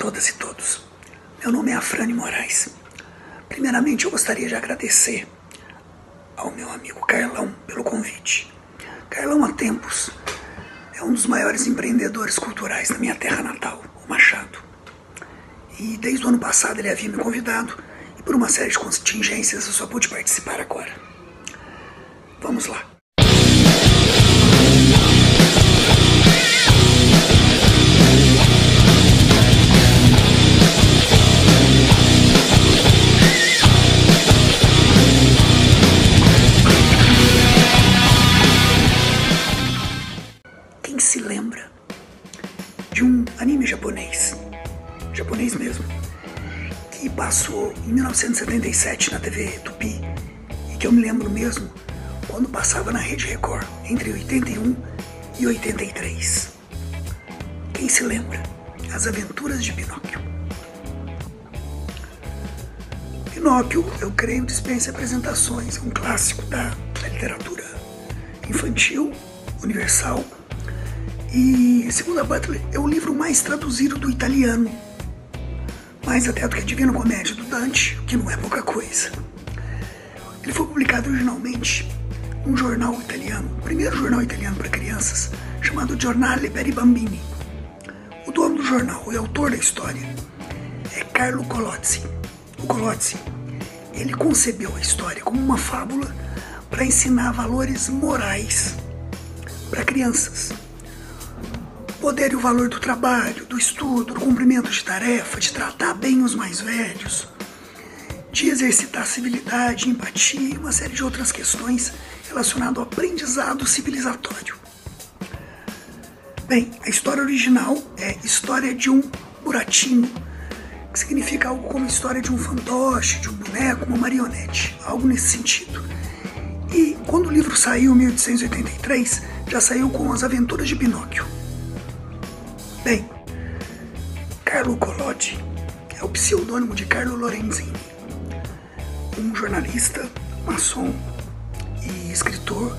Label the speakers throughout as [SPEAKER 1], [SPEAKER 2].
[SPEAKER 1] todas e todos. Meu nome é Afrânio Moraes. Primeiramente, eu gostaria de agradecer ao meu amigo Carlão pelo convite. Carlão, há tempos, é um dos maiores empreendedores culturais da minha terra natal, o Machado. E desde o ano passado ele havia me convidado e por uma série de contingências eu só pude participar agora. Vamos lá. Quem se lembra de um anime japonês mesmo, que passou em 1977 na TV Tupi e que eu me lembro mesmo quando passava na Rede Record, entre 81 e 83. Quem se lembra? As Aventuras de Pinóquio. Pinóquio, eu creio, dispensa apresentações, é um clássico da literatura infantil, universal. E, segundo a Butler, é o livro mais traduzido do italiano, mais até do que a Divina Comédia do Dante, que não é pouca coisa. Ele foi publicado originalmente num jornal italiano, o primeiro jornal italiano para crianças, chamado Giornale per i Bambini. O dono do jornal e autor da história é Carlo Collodi. O Collodi, ele concebeu a história como uma fábula para ensinar valores morais para crianças. O poder e o valor do trabalho, do estudo, do cumprimento de tarefa, de tratar bem os mais velhos, de exercitar civilidade, empatia e uma série de outras questões relacionadas ao aprendizado civilizatório. Bem, a história original é História de um Burattino, que significa algo como história de um fantoche, de um boneco, uma marionete, algo nesse sentido. E quando o livro saiu em 1883, já saiu com As Aventuras de Pinóquio. Bem, Carlo Collodi é o pseudônimo de Carlo Lorenzini, um jornalista, maçom e escritor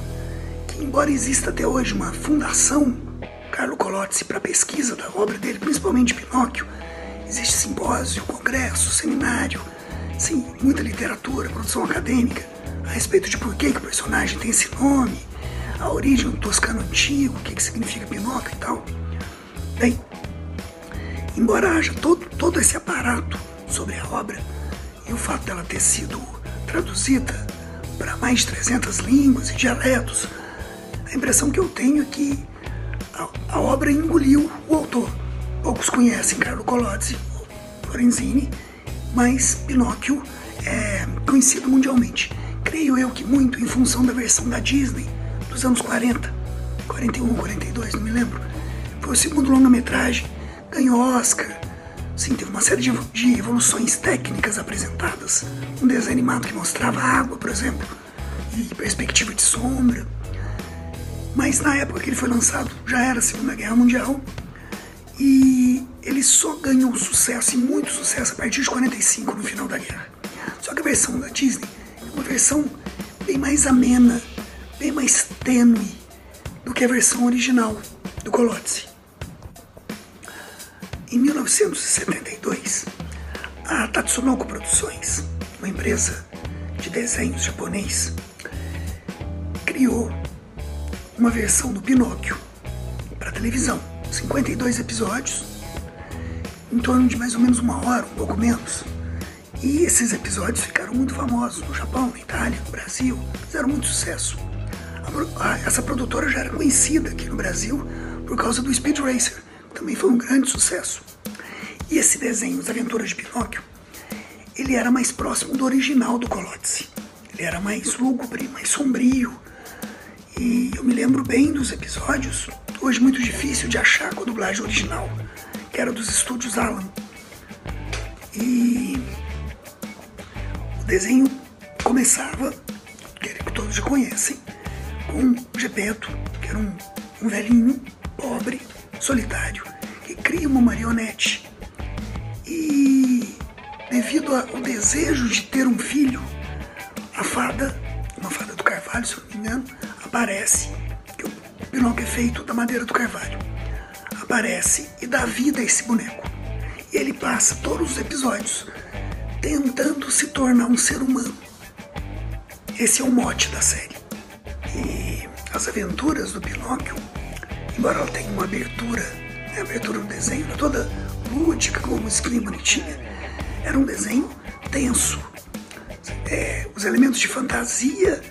[SPEAKER 1] que, embora exista até hoje uma fundação Carlo Collodi para pesquisa da obra dele, principalmente Pinóquio, existe simpósio, congresso, seminário, sim, muita literatura, produção acadêmica a respeito de por que o personagem tem esse nome, a origem do toscano antigo, o que significa Pinóquio e tal. Bem, embora haja todo esse aparato sobre a obra e o fato dela ter sido traduzida para mais de 300 línguas e dialetos, a impressão que eu tenho é que a obra engoliu o autor. Poucos conhecem Carlo Collodi, Lorenzini, mas Pinóquio é conhecido mundialmente. Creio eu que muito em função da versão da Disney dos anos 40, 41, 42, não me lembro. Foi o segundo longa-metragem, ganhou Oscar, sim, teve uma série de evoluções técnicas apresentadas. Um desenho animado que mostrava água, por exemplo, e perspectiva de sombra. Mas na época que ele foi lançado, já era a Segunda Guerra Mundial, e ele só ganhou sucesso, e muito sucesso, a partir de 45, no final da guerra. Só que a versão da Disney é uma versão bem mais amena, bem mais tênue do que a versão original do Collodi. Em 1972, a Tatsunoko Produções, uma empresa de desenhos japonês, criou uma versão do Pinóquio para televisão, 52 episódios, em torno de mais ou menos 1 hora, um pouco menos. E esses episódios ficaram muito famosos no Japão, na Itália, no Brasil, fizeram muito sucesso. Essa produtora já era conhecida aqui no Brasil por causa do Speed Racer, que também foi um grande sucesso. E esse desenho, As Aventuras de Pinóquio, ele era mais próximo do original do Collodi. Ele era mais lúgubre, mais sombrio. E eu me lembro bem dos episódios, hoje muito difícil de achar com a dublagem original, que era dos estúdios Alan. E o desenho começava, que todos já conhecem, com Gepeto, que era um velhinho, pobre, solitário, que cria uma marionete. E devido ao desejo de ter um filho, a fada, uma fada do carvalho, se eu não me engano, aparece, que o Pinóquio é feito da madeira do carvalho, aparece e dá vida a esse boneco. E ele passa todos os episódios tentando se tornar um ser humano. Esse é o mote da série. E as aventuras do Pinóquio, embora ela tenha uma abertura, a abertura do desenho era toda lúdica, com uma musiquinha bonitinha, era um desenho tenso. Os elementos de fantasia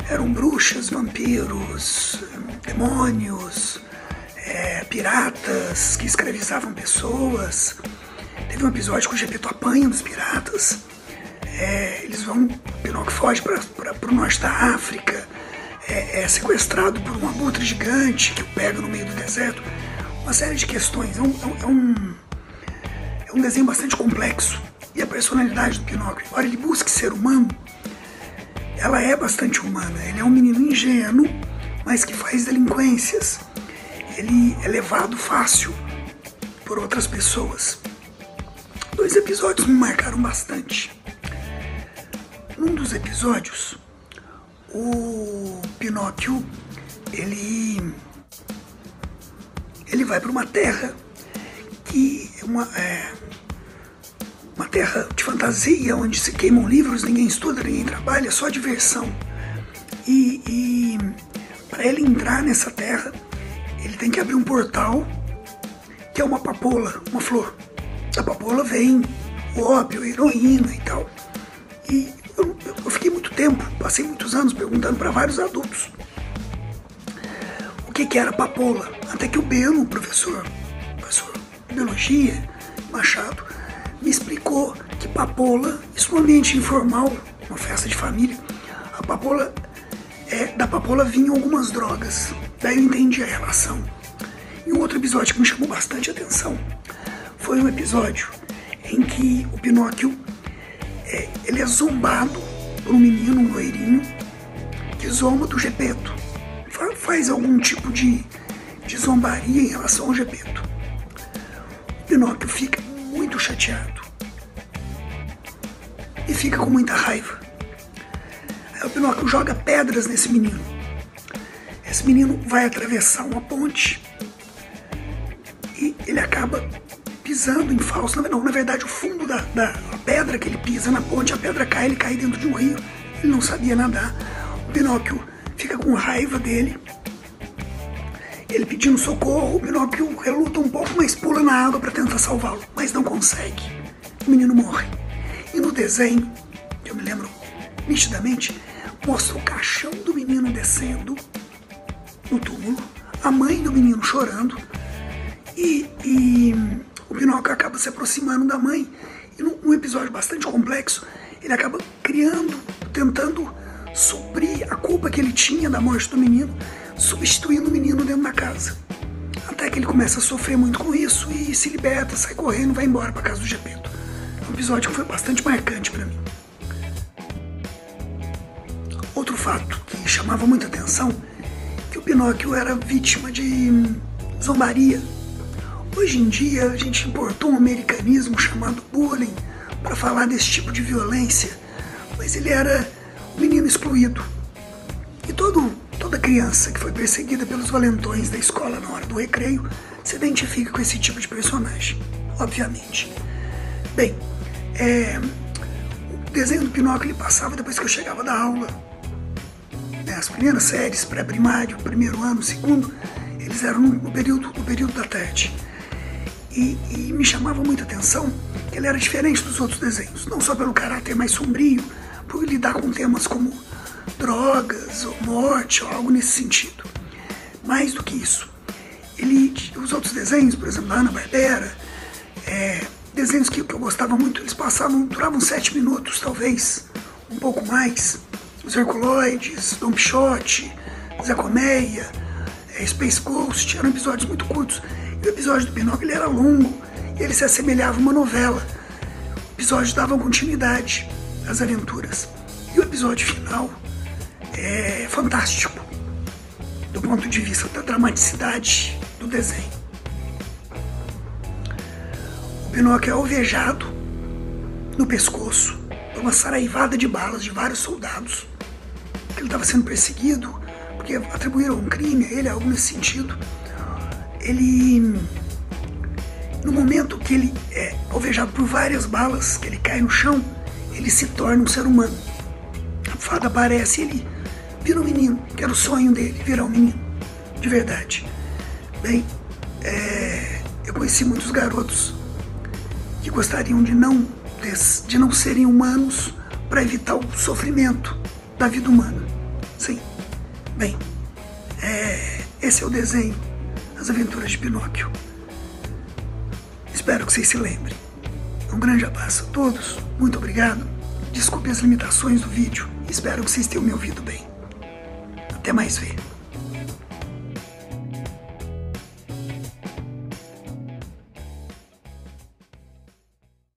[SPEAKER 1] eram bruxas, vampiros, demônios, piratas que escravizavam pessoas. Teve um episódio que o Gepeto apanha dos piratas. Eles vão, o Pinóquio foge para o norte da África, é sequestrado por um abutre gigante que o pega no meio do deserto. Uma série de questões. É um desenho bastante complexo. E a personalidade do Pinóquio, embora ele busque ser humano, ela é bastante humana. Ele é um menino ingênuo, mas que faz delinquências. Ele é levado fácil por outras pessoas. 2 episódios me marcaram bastante. Num dos episódios, o Pinóquio, ele vai para uma terra que é uma terra de fantasia, onde se queimam livros, ninguém estuda, ninguém trabalha, é só diversão. E para ele entrar nessa terra, ele tem que abrir um portal, que é uma papoula, uma flor. Da papoula vem o ópio, a heroína e tal. E eu fiquei muito tempo, passei muitos anos perguntando para vários adultos o que era papoula. Até que o Beno, professor de biologia, Machado, me explicou que papoula, isso num ambiente informal, uma festa de família, a papoula, da papoula vinham algumas drogas. Daí eu entendi a relação. E um outro episódio que me chamou bastante atenção foi um episódio em que o Pinóquio ele é zombado por um menino, um loirinho, que zomba do Gepeto. Faz algum tipo de zombaria em relação ao Gepeto. O Pinóquio fica muito chateado e fica com muita raiva. Aí o Pinóquio joga pedras nesse menino. Esse menino vai atravessar uma ponte e ele acaba pisando em falso. Não, na verdade, o fundo da pedra que ele pisa na ponte, a pedra cai, ele cai dentro de um rio. Ele não sabia nadar. O Pinóquio fica com raiva dele. Ele pedindo socorro, o Pinóquio reluta um pouco, mas pula na água para tentar salvá-lo, mas não consegue. O menino morre. E no desenho, eu me lembro nitidamente, mostra o caixão do menino descendo no túmulo, a mãe do menino chorando, e o Pinóquio acaba se aproximando da mãe. E num episódio bastante complexo, ele acaba tentando suprir a culpa que ele tinha da morte do menino, substituindo o menino dentro da casa. Até que ele começa a sofrer muito com isso e se liberta, sai correndo, vai embora para casa do Gepeto. É um episódio que foi bastante marcante para mim. Outro fato que chamava muita atenção é que o Pinóquio era vítima de zombaria. Hoje em dia a gente importou um americanismo chamado bullying para falar desse tipo de violência, mas ele era um menino excluído. E toda criança que foi perseguida pelos valentões da escola na hora do recreio se identifica com esse tipo de personagem, obviamente. Bem, o desenho do Pinóquio ele passava depois que eu chegava da aula. As primeiras séries, pré-primário, primeiro ano, segundo, eles eram no período da tarde. E me chamava muita atenção que ele era diferente dos outros desenhos, não só pelo caráter mais sombrio, por lidar com temas como drogas ou morte ou algo nesse sentido. Mais do que isso, os outros desenhos, por exemplo, da Hanna-Barbera, desenhos que eu gostava muito, eles duravam 7 minutos, talvez, um pouco mais. Os Herculoides, Don Quixote, Zé Colmeia, Space Ghost, eram episódios muito curtos. E o episódio do Pinóquio ele era longo, e ele se assemelhava a uma novela. O episódio dava continuidade às aventuras. E o episódio final é fantástico, do ponto de vista da dramaticidade do desenho. O Pinóquio é alvejado no pescoço por uma saraivada de balas de vários soldados. Ele estava sendo perseguido porque atribuíram um crime a ele, algo nesse sentido. Ele no momento que ele é alvejado por várias balas, que ele cai no chão, ele se torna um ser humano. A fada aparece e ele vira um menino, que era o sonho dele, virar um menino, de verdade. Bem, eu conheci muitos garotos que gostariam de não serem humanos para evitar o sofrimento da vida humana. Sim. Bem, esse é o desenho, As Aventuras de Pinóquio. Espero que vocês se lembrem. Um grande abraço a todos, muito obrigado. Desculpe as limitações do vídeo, espero que vocês tenham me ouvido bem. Até mais ver.